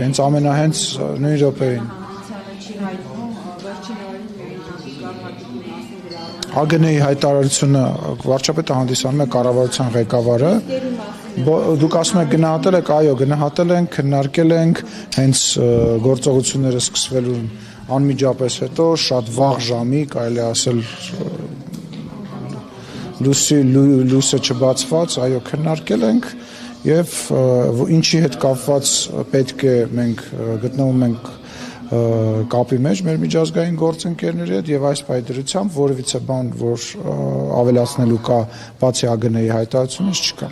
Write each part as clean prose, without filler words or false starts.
հենց ամենահենց նույն րոպեին։ ԱԳՆ-ի հայտարարությունը վարչապետը հանդիսանում է կառավարության ղեկավարը, դուք ասում եք գնահատել եք, այո, գնահատել ենք, քննարկել ենք, հենց գործողությունները սկսվելու անմիջապես հետո շատ վաղ ժամի, կարելի ասել լույսը չբացված, այո, քննարկել ենք եւ ինչի հետ կապված պետք է մենք գտնվում ենք կապի մեջ մեր միջազգային գործընկերների հետ եւ այս պայդրությամբ որևիցե բան, որ ավելացնելու կա բացի ԱԳՆ-ի հայտարարությունից չկա։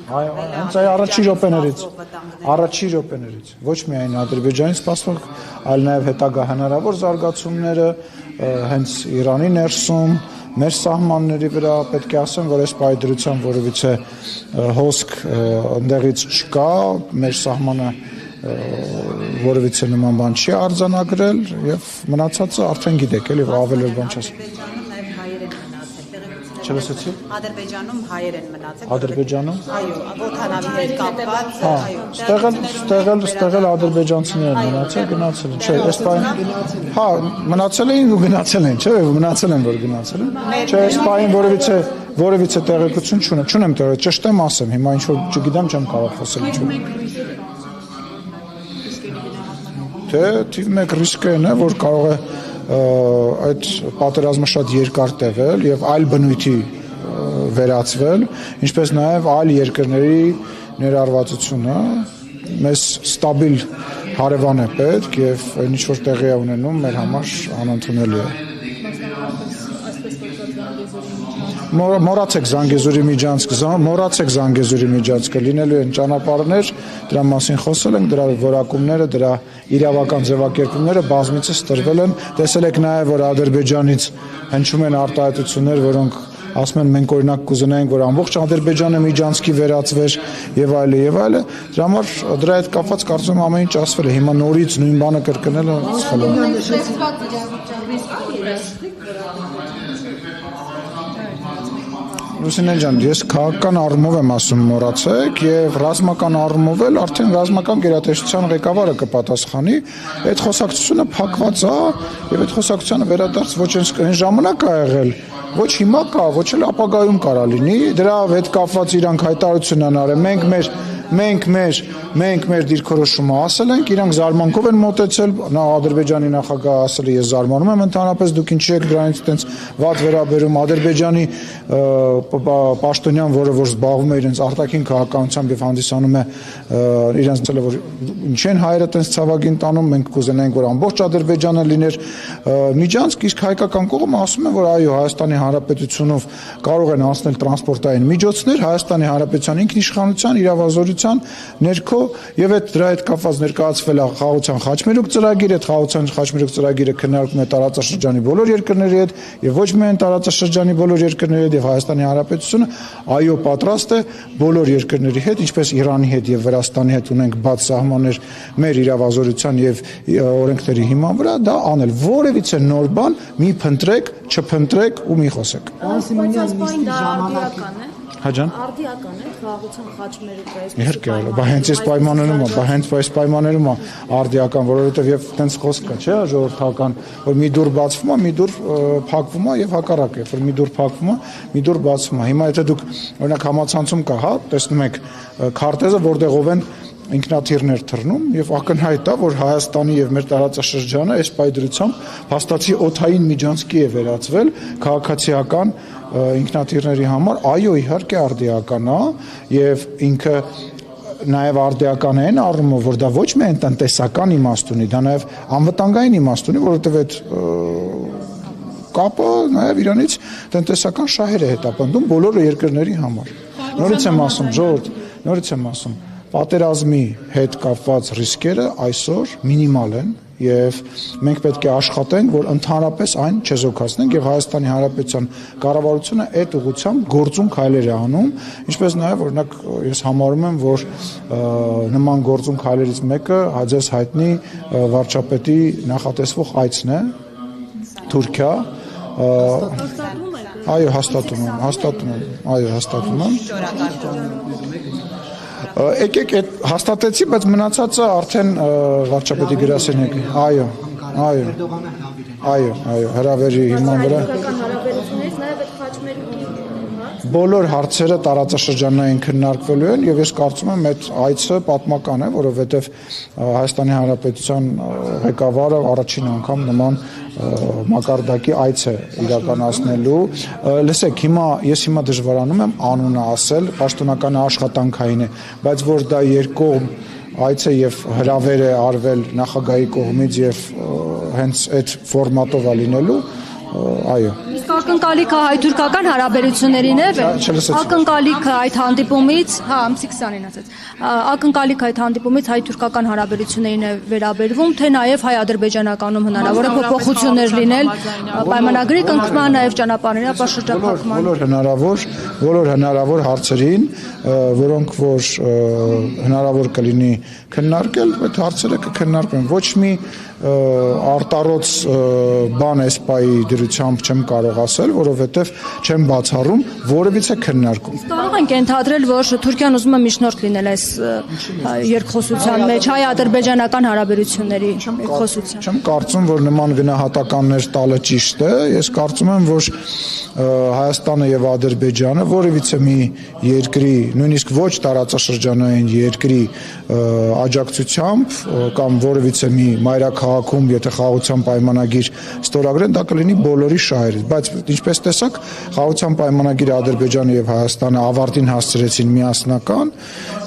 Այո, հենց այ առաջի րոպեներից, ոչ միայն Ադրբեջանից սպասվող, այլ նաեւ հետագա հնարավոր զարգացումները հենց Իրանի ներսում, մեր սահմանների վրա պետք է ասեմ, որ այս պայդրությամբ որևիցե հոսք ընդեղից չկա, մեր սահմանը որևիցե նման բան չի արձանագրել եւ մնացածը արդեն գիտեք, էլի ավել բան չասեմ։ Չլսեցի։ Ադրբեջանում հայեր են մնացել։ Ադրբեջանում։ Այո, օդանավի հետ կապված, այո։ Ստեղել ադրբեջանցիներ են մնացել, գնացել են։ Չէ, այս բանը։ Հա, մնացել էին ու գնացել են, չէ, մնացել են, որ գնացել են։ Չէ, այս բանը որևիցե տեղեկություն չունեմ տեղը, ճիշտ եմ ասեմ, հիմա ինչ որ չգիտեմ, չեմ կարող խոսել ինչ-որ։ Թե թիվ 1 ռիսկն է, որ կարող է այդ պատերազմը շատ երկար տևել եւ այլ բնույթի վերածվել, ինչպես նաեւ այլ երկրների ներառվածությունը մեզ ստաբիլ հարևան է պետք եւ այն ինչ որ տեղի է ունենում մեր համար անընդունելի է։ Մոռացեք Զանգեզուրի միջանցքը, լինելու են ճանապարհներ, դրա մասին խոսել ենք, դրա որակումները, դրա իրավական ձևակերպումները բազմիցս տրվել են, տեսել եք նաև, որ Ադրբեջանից հնչում են արտահայտություններ, որոնք ասում են մենք օրինակ կուզենայինք, որ ամբողջ Ադրբեջանը միջանցքի վերածվեր եւ այլը, դրա համար դրա հետ կապված կարծում եմ ամեն ինչ ասվել է, հիմա նորից նույն բանը կրկնելը սխալ է։ Լուսինե ջան, ես քաղաքական առումով եմ ասում մոռացեք եւ ռազմական առումով էլ արդեն ռազմական գերատեսչության ղեկավարը կպատասխանի, այդ խոսակցությունը փակված է եւ այդ խոսակցությանը վերադարձ ոչ այն ժամանակ ա եղել, ոչ հիմա կա, ոչ էլ ապագայում կարա լինի, դրա հետ կապված իրանք հայտարարություն են արել, մենք մեր դիրքորոշումը ասել ենք, իրանք զարմանքով են մոտեցել, նա Ադրբեջանի նախագահը ասել է ես զարմանում եմ ընդհանրապես դուք ինչի եք դրանից այդպես վատ վերաբերում Ադրբեջանի պաշտոնյան, որը որ զբաղվում է իրենց արտաքին քաղաքականությամբ եւ հանդիսանում է իրենց ցելը որ ինչ են հայերը այդպես ցավագին տանում, մենք կուզենայինք որ ամբողջ Ադրբեջանը լիներ միջանցք, իսկ հայկական կողմը ասում է որ այո Հայաստանի Հանրապետությունով կարող են անցնել տրանսպորտային միջոցներ, Հայաստանի Հանրապետության ինքնիշխանության իրավազորության ներքո եւ այդ դրա հետ կապված ներկայացվել է խաղաղության խաչմերուկ ծրագիրը, այդ խաղաղության խաչմերուկ ծրագիրը քննարկվում է տարածաշրջանի բոլոր երկրների հետ եւ ոչ միայն տարածաշրջանի բոլոր երկրների հետ եւ Հայաստանի Հանրապետությունը այո պատրաստ է բոլոր երկրների հետ, ինչպես Իրանի հետ եւ Վրաստանի հետ ունենք բաց սահմաններ մեր իրավազորության եւ օրենքների հիման վրա, դա անել որևիցե նոր բան մի փնտրեք, չփնտրեք ու մի խոսեք։ Հաջան։ Արդիական է խաղաղության խաչմերուկը այսպես։ Իհարկե, բա հենց այս պայմաններում է արդիական, որովհետև եւ տենց խոսք կա, չէ՞, ժողովրդական, որ մի դուր բացվում է, մի դուր փակվում է եւ հակառակը, որ մի դուր փակվում է, մի դուր բացվում է։ Հիմա եթե դուք օրինակ համացանցում կա, հա, տեսնում եք քարտեզը, որտեղով են ինքնաթիռներ թռնում եւ ակնհայտ է, որ Հայաստանի եւ մեր տարածաշրջանը այս պայդրությամբ հաստատի օթային միջանցքի է վերածվել քաղաքացիական ինքնաթիռների համար, այո, իհարկե արդիական է եւ ինքը նաեւ արդիական է այն առումով, որ դա ոչ միայն տնտեսական իմաստ ունի, դա նաեւ անվտանգային իմաստ ունի, որովհետեւ այդ կապը նաեւ Իրանից տնտեսական շահեր է հետապնդում բոլոր երկրների համար։ Նորից եմ ասում, ժողովուրդ, նորից եմ ասում, պատերազմի հետ կապված ռիսկերը այսօր մինիմալ են եւ մենք պետք է աշխատենք, որ ընդհանրապես այն չեզոքացնենք եւ Հայաստանի Հանրապետության կառավարությունը այդ ուղղությամբ գործուն քայլեր է անում, ինչպես նաեւ օրինակ ես համարում եմ, որ նման գործուն քայլերից մեկը հաջես հայտնի վարչապետի նախատեսվող այցն է Թուրքիա, այո հաստատում եմ, Եկեք այդ հաստատեցի, բայց մնացածը արդեն վարչապետի գրասենյակի։ Այո, հրավերի հիման վրա։ Հայ-թուրքական հարաբերություններից նաև այդ խաչմերուկի Բոլոր հարցերը տարածաշրջանային քննարկվելու են եւ ես կարծում եմ այդ այցը պատմական է, որովհետեւ Հայաստանի Հանրապետության ղեկավարը առաջին անգամ նման մակարդակի այց է իրականացնելու։ Լսեք, ես հիմա դժվարանում եմ անունը ասել, պաշտոնական աշխատանքային է, բայց որ դա երկկողմ այց է եւ հրավեր է արվել նախագահի կողմից եւ հենց այդ ֆորմատով է լինելու, այո։ Իսկ ակնկալիքը հայ-թուրքական հարաբերություններին է, ակնկալիքը այդ հանդիպումից, ամսի 20-ին ասած, ակնկալիքը այդ հանդիպումից հայ-թուրքական հարաբերություններին է վերաբերվում, թե նաև հայ-ադրբեջանականում հնարավոր է փոփոխություններ լինել, պայմանագրի կնքման, նաև ճանապարհների ապաշրջափակման։ Բոլոր հնարավոր հարցերին, որոնք որ հնարավոր կլինի քննարկել, այդ հարցերը կքննարկվեն։ Ոչ մի արտառոց բան էսպայի դրությամբ չեմ կարող ասել, որովհետև չեմ բացառում որևիցե քննարկում։ Կարող ենք ենթադրել, որ Թուրքիան ուզում է միջնորդ լինել այս երկխոսության մեջ, հայ-ադրբեջանական հարաբերությունների երկխոսության։ Չեմ կարծում, որ նման գնահատականներ տալը ճիշտ է։ Ես կարծում եմ, որ Հայաստանը եւ Ադրբեջանը որևիցե մի երկրի, նույնիսկ ոչ տարածաշրջանային երկրի աջակցությամբ կամ որևիցե մի մայրաքաղաքում, եթե խաղաղության պայմանագիր ստորագրեն, դա կլինի բոլորի շահերից, բայց ինչպես տեսակ, խաղաղության պայմանագիրը Ադրբեջանը եւ Հայաստանը ավարտին հասցրեցին միասնական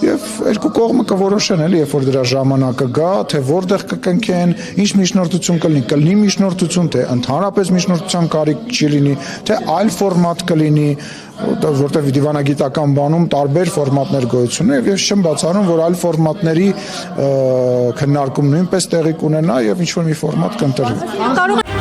եւ երկու կողմը կորոշեն էլի, երբ որ դրա ժամանակը գա, թե որտեղ կկնքեն, ինչ միջնորդություն կլինի միջնորդություն, թե ընդհանրապես միջնորդության կարիք չի լինի, թե այլ ֆորմատ կլինի, որտեղ դիվանագիտական բանում տարբեր ֆորմատներ գոյություն ունեն եւ ես չեմ բացառում, որ այլ ֆորմատների քննարկում նույնպես տեղի կունենա եւ ինչ որ մի ֆորմատ կընտրվի։